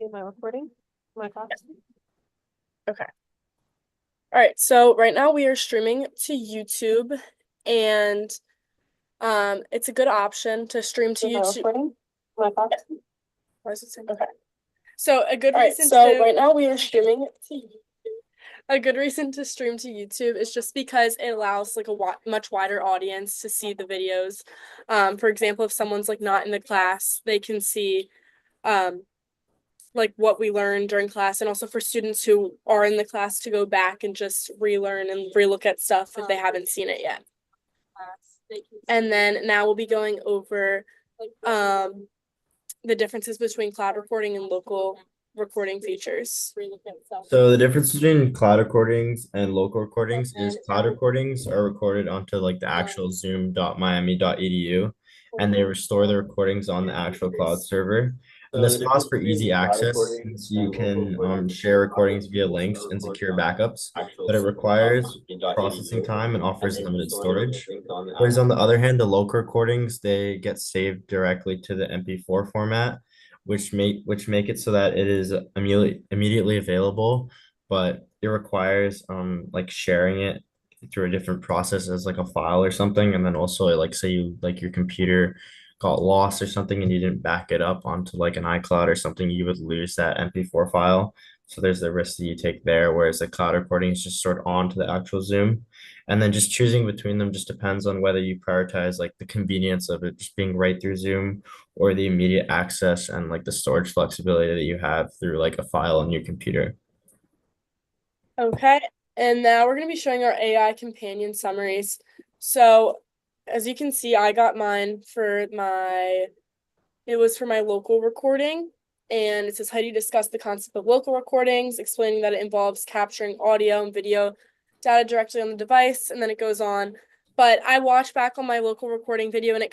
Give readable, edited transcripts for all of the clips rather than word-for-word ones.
Am I recording? Am I talking? Okay. All right. So right now we are streaming to YouTube and it's a good option to stream to Am I YouTube. recording? Am I talking? Why is it saying? Okay. So Right now we are streaming to a good reason to stream to YouTube is just because it allows like a much wider audience to see the videos. For example, if someone's like not in the class, they can see um like what we learned during class, and also for students who are in the class to go back and just relearn and relook at stuff if they haven't seen it yet. And then now we'll be going over the differences between cloud recording and local recording features. So the difference between cloud recordings and local recordings is cloud recordings are recorded onto like the actual zoom.miami.edu and they restore the recordings on the actual cloud server. And this allows for easy access since you can share recordings via links and secure backups, but it requires processing time and offers limited storage. Whereas on the other hand, the local recordings, they get saved directly to the MP4 format which make it so that it is immediately available, but it requires like sharing it through a different process as like a file or something. And then also like say you like your computer got lost or something and you didn't back it up onto like an iCloud or something, you would lose that MP4 file. So there's the risk that you take there, whereas the cloud recording is just stored onto the actual Zoom. And then just choosing between them just depends on whether you prioritize like the convenience of it just being right through Zoom or the immediate access and like the storage flexibility that you have through like a file on your computer. Okay, and now we're going to be showing our AI companion summaries. So, as you can see, I got mine it was for my local recording, and it says Heidi discussed the concept of local recordings, explaining that it involves capturing audio and video data directly on the device, and then it goes on. But I watched back on my local recording video, and it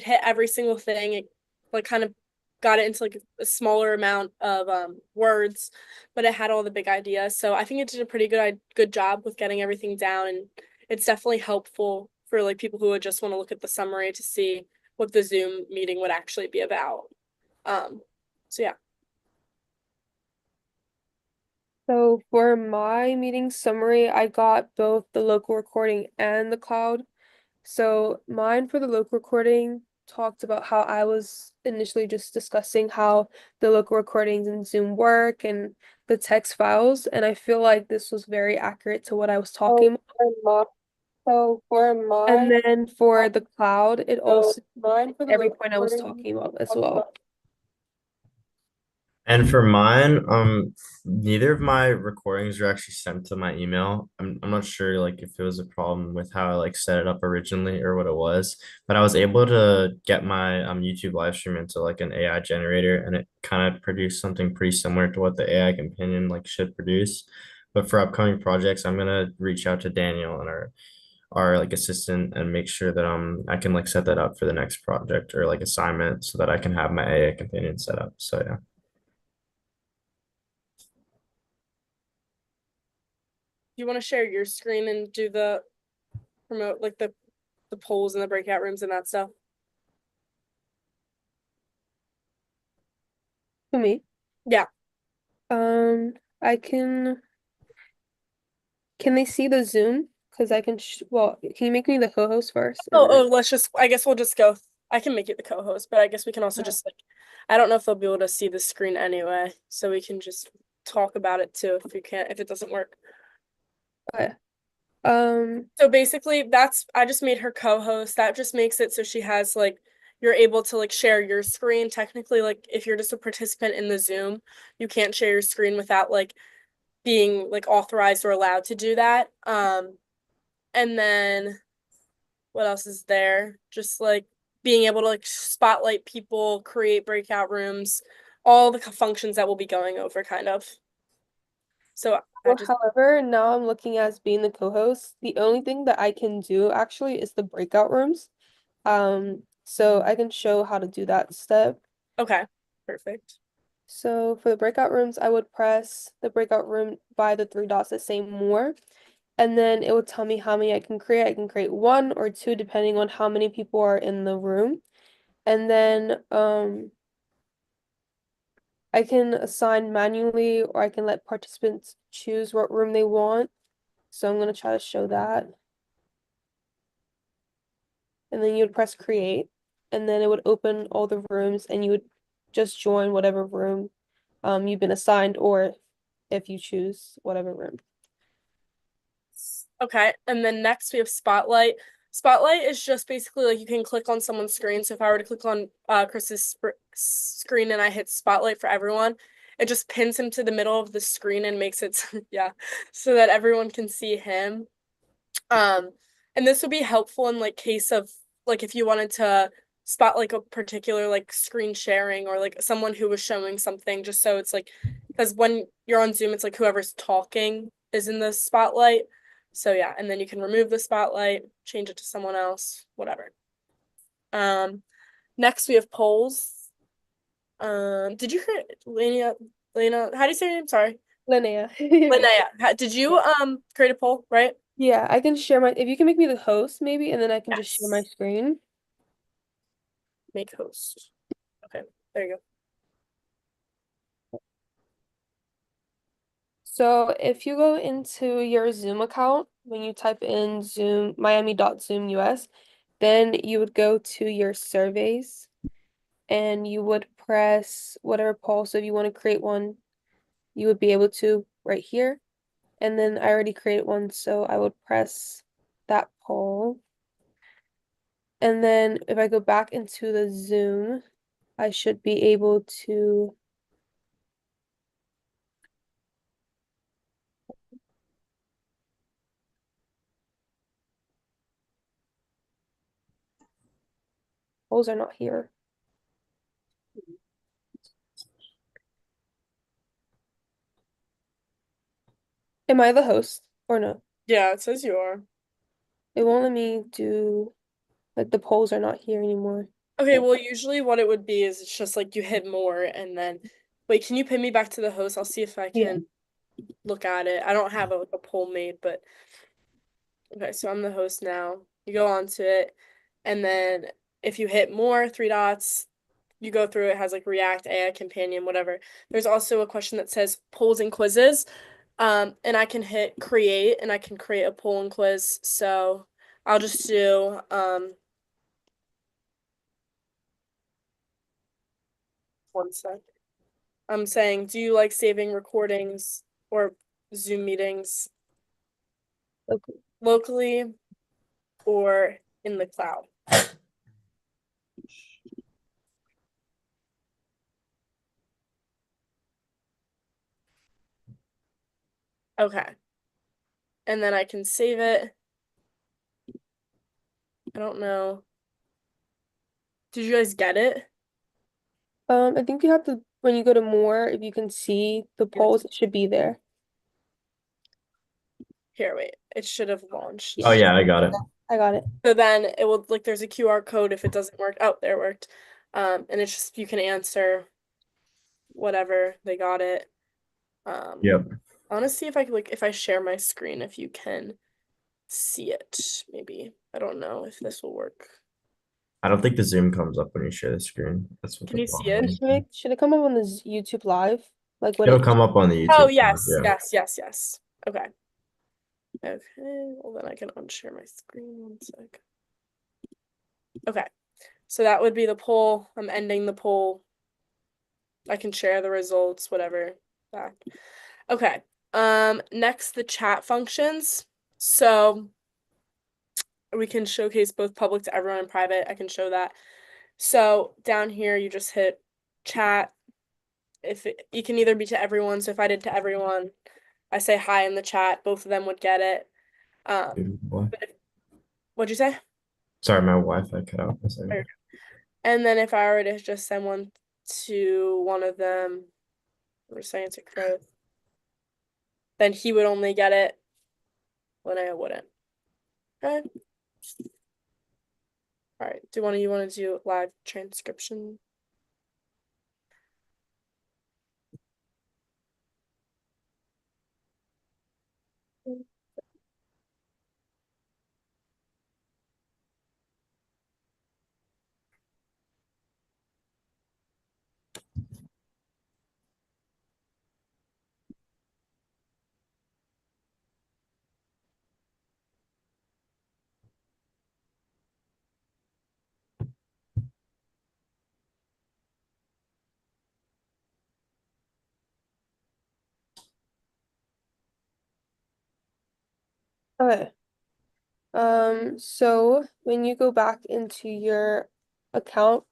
hit every single thing. It like kind of got it into like a smaller amount of words, but it had all the big ideas. So I think it did a pretty good job with getting everything down, and it's definitely helpful for like people who would just want to look at the summary to see what the Zoom meeting would actually be about. So yeah. So for my meeting summary, I got both the local recording and the cloud. So mine for the local recording talked about how I was initially just discussing how the local recordings in Zoom work and the text files, and I feel like this was very accurate to what I was talking about. For And mine, then for the cloud, it also mine for the every local point I was recording. talking about as well. And for mine, neither of my recordings were actually sent to my email. I'm not sure like if it was a problem with how I like set it up originally or what it was, but I was able to get my YouTube live stream into like an AI generator and it kind of produced something pretty similar to what the AI companion like should produce. But for upcoming projects, I'm gonna reach out to Daniel and our like assistant and make sure that I can like set that up for the next project or like assignment so that I can have my AI companion set up. So yeah. You want to share your screen and do the promote like the polls and the breakout rooms and that stuff? To me, Yeah. I can they see the Zoom? Because I can sh well, can you make me the co-host first and then Let's just, I guess we'll just go. I can make you the co-host, but I guess we can also just like, I don't know if they'll be able to see the screen anyway, so we can just talk about it too if it doesn't work. okay. Um, So basically, I just made her co-host. That just makes it so she has like you're able to like share your screen. Technically, like if you're just a participant in the Zoom, you can't share your screen without like being like authorized or allowed to do that. And then what else is there? Just like being able to like spotlight people, create breakout rooms, all the functions that we'll be going over kind of. So I well, just however, now I'm looking as being the co-host. The only thing that I can do actually is the breakout rooms. So I can show how to do that step. okay. Perfect. So for the breakout rooms, I would press the breakout room by the three dots that say more, and then it would tell me how many I can create. I can create one or two depending on how many people are in the room. And then I can assign manually or I can let participants choose what room they want. So I'm going to try to show that. And then you would press create and then it would open all the rooms and you would just join whatever room you've been assigned or if you choose whatever room. Okay, and then next we have Spotlight. Spotlight is just basically like you can click on someone's screen. So if I were to click on Chris's screen and I hit Spotlight for everyone, it just pins him to the middle of the screen and makes it yeah, so that everyone can see him. Um, and this would be helpful in like case of like if you wanted to spot like a particular like screen sharing or like someone who was showing something, just so it's like because when you're on Zoom, it's like whoever's talking is in the spotlight. So yeah, and then you can remove the spotlight, change it to someone else, whatever. Next we have polls. Did you create Lena? How do you say your name? Sorry. Linnea. Linnea. Did you create a poll, right? Yeah, I can share my, if you can make me the host maybe, and then I can just share my Yes. screen. Make host. Okay, there you go. So if you go into your Zoom account, when you type in Zoom, Miami.zoom.us, then you would go to your surveys and you would press whatever poll. So if you want to create one, you would be able to right here. And then I already created one, so I would press that poll. And then if I go back into the Zoom, I should be able to polls are not here. Am I the host or no? Yeah, it says you are. It won't let me do like the polls are not here anymore. Okay, well, usually what it would be is it's just like you hit more and then wait, can you pin me back to the host? I'll see if I Yeah. can look at it. I don't have like a poll made, but okay, so I'm the host now. You go on to it, and then if you hit more, three dots, you go through it has like React, AI companion, whatever. There's also a question that says polls and quizzes. And I can hit create and I can create a poll and quiz. So I'll just do one sec. I'm saying, do you like saving recordings or Zoom meetings Okay. locally or in the cloud? Okay. And then I can save it. I don't know. Did you guys get it? I think you have to when you go to more, if you can see the polls, it should be there. Here, wait. It should have launched. Oh yeah, I got it. I got it. So then it will like there's a QR code if it doesn't work. Oh, there it worked. And it's just you can answer whatever they got it. Yep. I want to see if I can like if I share my screen if you can see it. Maybe I don't know if this will work. I don't think the Zoom comes up when you share the screen. That's what Can the you see problem it? is. Should it come up on this YouTube live? Like what It'll it come up on the Oh YouTube. yes, Yeah. yes. Okay. Okay. Well then I can unshare my screen one sec. Okay. So that would be the poll. I'm ending the poll. I can share the results, whatever. That. Okay. Next the chat functions. So we can showcase both public to everyone and private. I can show that. So down here you just hit chat. You can either be to everyone. So if I did to everyone, I say hi in the chat, both of them would get it. What? What'd you say? Sorry, my Wi-Fi cut out for a second. And then if I were to just send one to one of them, we're saying to Chris, then he would only get it when I wouldn't. Okay. All right. You want to do live transcription? Okay. So when you go back into your account,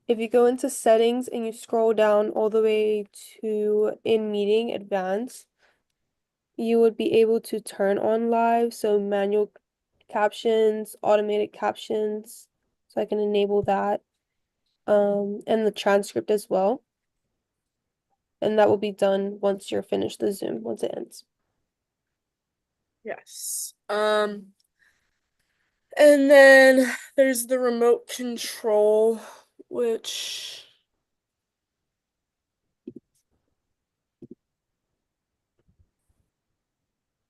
if you go into settings and you scroll down all the way to in meeting advanced, you would be able to turn on live, so manual captions, automated captions. So I can enable that. And the transcript as well. And that will be done once you're finished the Zoom, once it ends. Yes. And then there's the remote control, which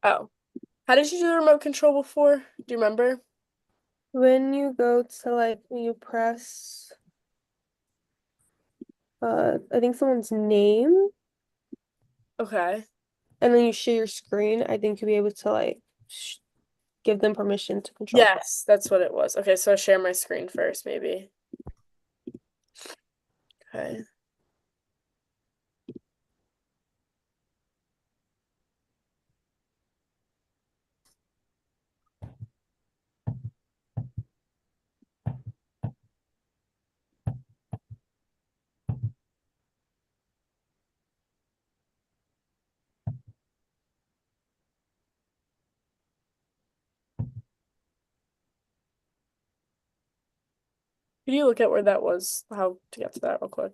oh. How did you do the remote control before? Do you remember? When you go to like when you press I think someone's name Okay. and then you share your screen, I think you'll be able to like give them permission to control. Yes, that's what it was. Okay, so I share my screen first, maybe. Okay. Could you look at where that was? How to get to that real quick?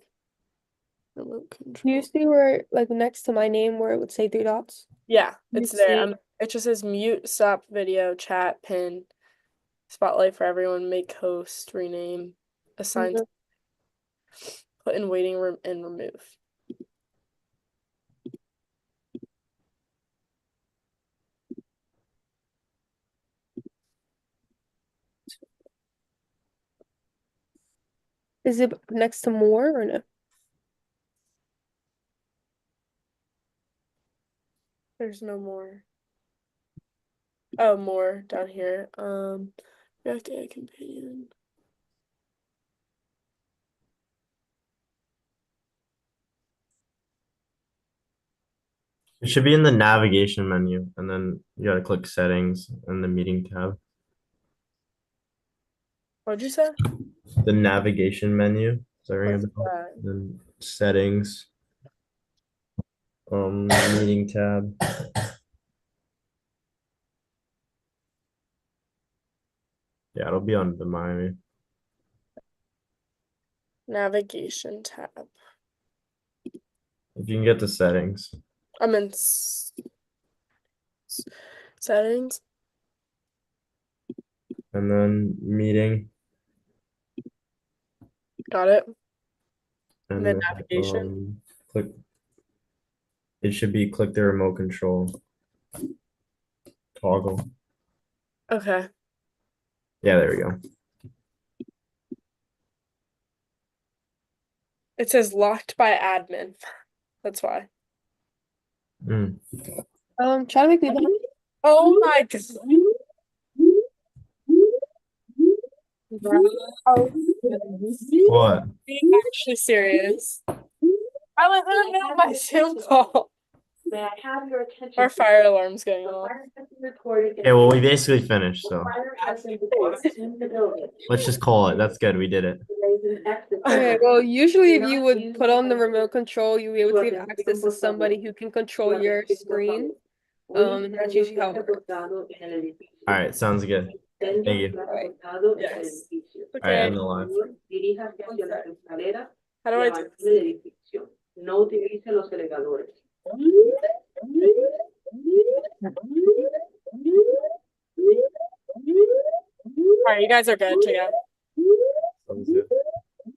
Remote Do you control. see where like next to my name where it would say three dots? Yeah, You it's there. see It just says mute, stop video, chat, pin, spotlight for everyone, make host, rename, assign, put in waiting room, and remove. is it next to more or no? There's no more. Oh, more down here. React AI companion. It should be in the navigation menu, and then you gotta click settings and the meeting tab. What'd you say? The navigation menu. Does that ring a What's bell? that? Then settings, meeting tab. Yeah, it'll be on the Miami. Navigation tab. If you can get the settings. I'm in settings. And then meeting, Got it. And and then then navigation. click. It should be click the remote control toggle. Okay. Yeah, there we go. It says locked by admin. That's why. Mm. Try to make me Oh my god. Bro. What? Being actually serious. I was in the middle of my Zoom call. May I have your attention? Our fire alarm's going The off. fire has been reported. Yeah, well, we basically finished, so Fire has been reported in the building. let's just call it. That's good. We did it. Raise an exit. Okay, well, usually if you would put on the remote control, you'll be able to give access to somebody who can control your screen. And that's usually how it works. All right, sounds good. Thank you. Right. Yes. All right, Okay. end the live. Diríjase hacia las escaleras How y do I abandone do el edificio. No utilice los elevadores. All right, you guys are good to go.